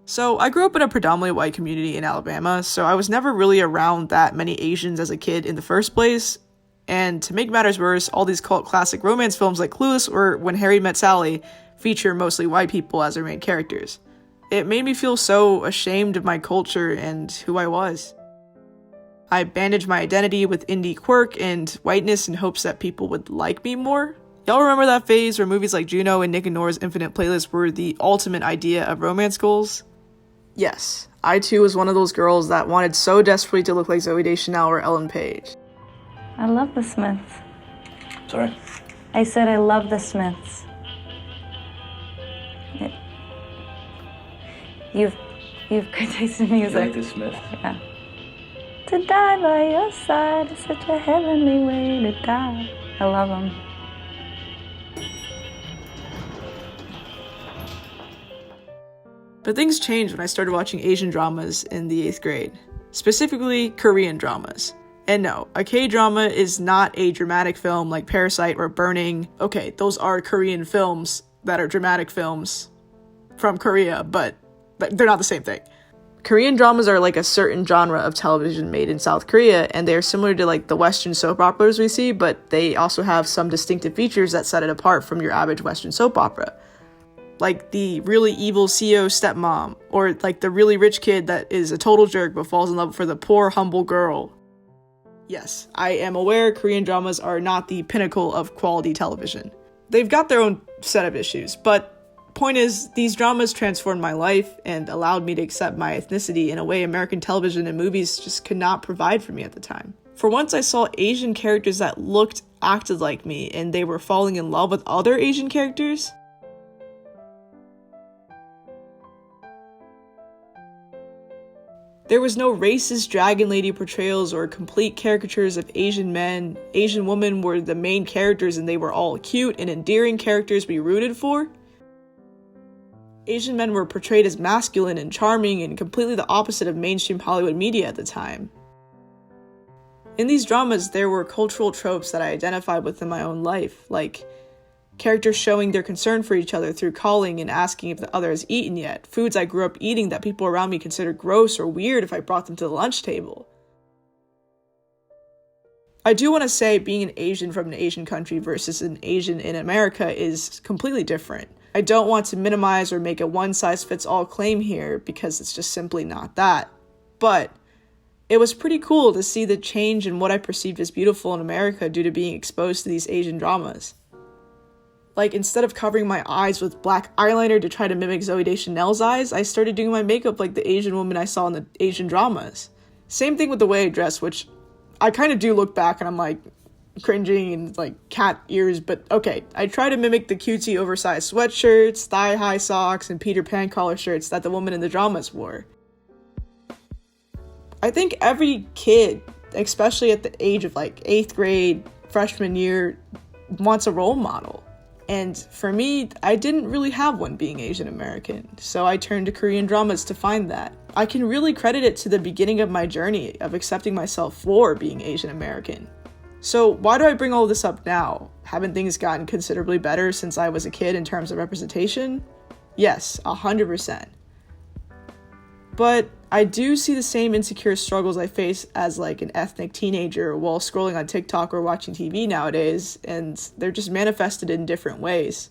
So I grew up in a predominantly white community in Alabama, so I was never really around that many Asians as a kid in the first place. And to make matters worse, all these cult classic romance films like Clueless or When Harry Met Sally feature mostly white people as their main characters. It made me feel so ashamed of my culture and who I was. I bandaged my identity with indie quirk and whiteness in hopes that people would like me more. Y'all remember that phase where movies like Juno and Nick and Nora's Infinite Playlist were the ultimate idea of romance goals? Yes, I too was one of those girls that wanted so desperately to look like Zooey Deschanel or Ellen Page. I love the Smiths. Sorry? I said I love the Smiths. You've good taste in music. You like the Smiths? Yeah. To die by your side is such a heavenly way to die. I love them. But things changed when I started watching Asian dramas in the 8th grade, specifically Korean dramas. And no, a K-drama is not a dramatic film like Parasite or Burning. Okay, those are Korean films that are dramatic films from Korea, but they're not the same thing. Korean dramas are like a certain genre of television made in South Korea, and they're similar to like the Western soap operas we see, but they also have some distinctive features that set it apart from your average Western soap opera. Like the really evil CEO stepmom, or like the really rich kid that is a total jerk but falls in love for the poor, humble girl. Yes, I am aware Korean dramas are not the pinnacle of quality television. They've got their own set of issues, but point is, these dramas transformed my life and allowed me to accept my ethnicity in a way American television and movies just could not provide for me at the time. For once, I saw Asian characters that acted like me, and they were falling in love with other Asian characters. There was no racist dragon lady portrayals or complete caricatures of Asian men. Asian women were the main characters and they were all cute and endearing characters we rooted for. Asian men were portrayed as masculine and charming and completely the opposite of mainstream Hollywood media at the time. In these dramas, there were cultural tropes that I identified with in my own life, like characters showing their concern for each other through calling and asking if the other has eaten yet, foods I grew up eating that people around me considered gross or weird if I brought them to the lunch table. I do want to say being an Asian from an Asian country versus an Asian in America is completely different. I don't want to minimize or make a one-size-fits-all claim here because it's just simply not that. But it was pretty cool to see the change in what I perceived as beautiful in America due to being exposed to these Asian dramas. Like, instead of covering my eyes with black eyeliner to try to mimic Zooey Deschanel's eyes, I started doing my makeup like the Asian woman I saw in the Asian dramas. Same thing with the way I dress, which I kind of do look back and I'm like cringing and like cat ears, but okay. I try to mimic the cutesy oversized sweatshirts, thigh-high socks, and Peter Pan collar shirts that the woman in the dramas wore. I think every kid, especially at the age of like 8th grade, freshman year, wants a role model. And for me, I didn't really have one being Asian American, so I turned to Korean dramas to find that. I can really credit it to the beginning of my journey of accepting myself for being Asian American. So why do I bring all this up now? Haven't things gotten considerably better since I was a kid in terms of representation? Yes, 100%. But I do see the same insecure struggles I face as like an ethnic teenager while scrolling on TikTok or watching TV nowadays, and they're just manifested in different ways.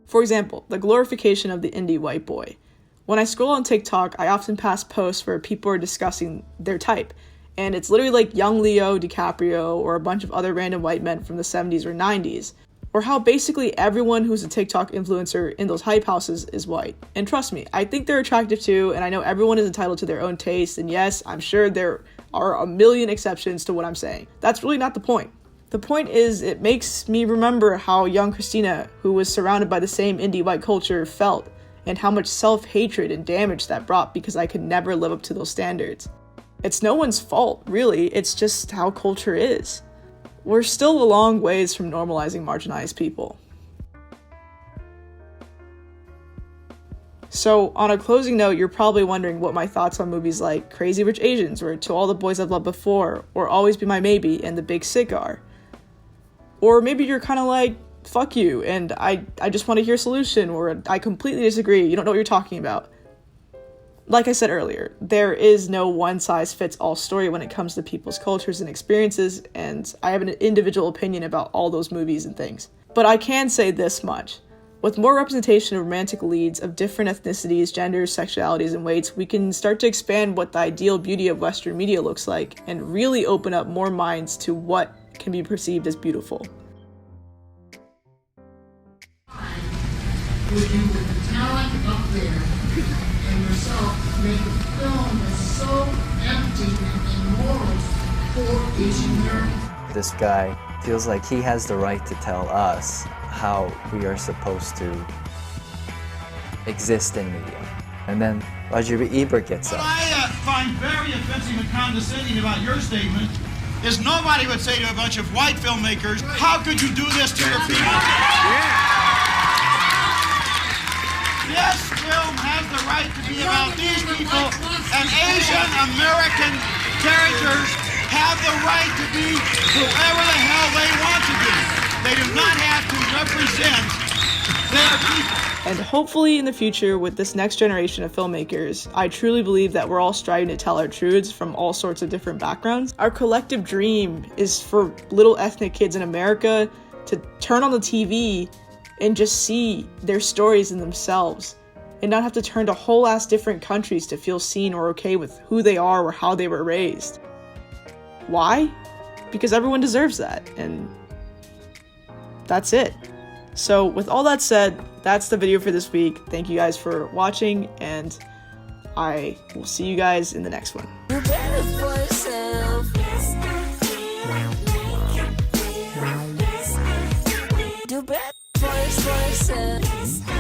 For example, the glorification of the indie white boy. When I scroll on TikTok, I often pass posts where people are discussing their type, and it's literally like young Leo DiCaprio or a bunch of other random white men from the 70s or 90s. Or how basically everyone who's a TikTok influencer in those hype houses is white. And trust me, I think they're attractive too, and I know everyone is entitled to their own taste, and yes, I'm sure there are a million exceptions to what I'm saying. That's really not the point. The point is, it makes me remember how young Christina, who was surrounded by the same indie white culture, felt, and how much self-hatred and damage that brought because I could never live up to those standards. It's no one's fault, really, it's just how culture is. We're still a long ways from normalizing marginalized people. So, on a closing note, you're probably wondering what my thoughts on movies like Crazy Rich Asians or To All the Boys I've Loved Before or Always Be My Maybe and The Big Sick are. Or maybe you're kind of like, fuck you, and I just want to hear a solution, or I completely disagree, you don't know what you're talking about. Like I said earlier, there is no one-size-fits-all story when it comes to people's cultures and experiences, and I have an individual opinion about all those movies and things. But I can say this much. With more representation of romantic leads of different ethnicities, genders, sexualities, and weights, we can start to expand what the ideal beauty of Western media looks like, and really open up more minds to what can be perceived as beautiful. With you with the talent up there and yourself make a film that's so empty and immoral for Asian Americans. This guy feels like he has the right to tell us how we are supposed to exist in media. And then Roger Ebert gets up. What I find very offensive and condescending about your statement is nobody would say to a bunch of white filmmakers, how could you do this to your people? This film has the right to be about these people, and Asian American characters have the right to be whoever the hell they want to be. They do not have to represent their people. And hopefully in the future, with this next generation of filmmakers, I truly believe that we're all striving to tell our truths from all sorts of different backgrounds. Our collective dream is for little ethnic kids in America to turn on the TV and just see their stories in themselves, and not have to turn to whole ass different countries to feel seen or okay with who they are or how they were raised. Why? Because everyone deserves that, and that's it. So with all that said, that's the video for this week. Thank you guys for watching, and I will see you guys in the next one. Do better for yourself.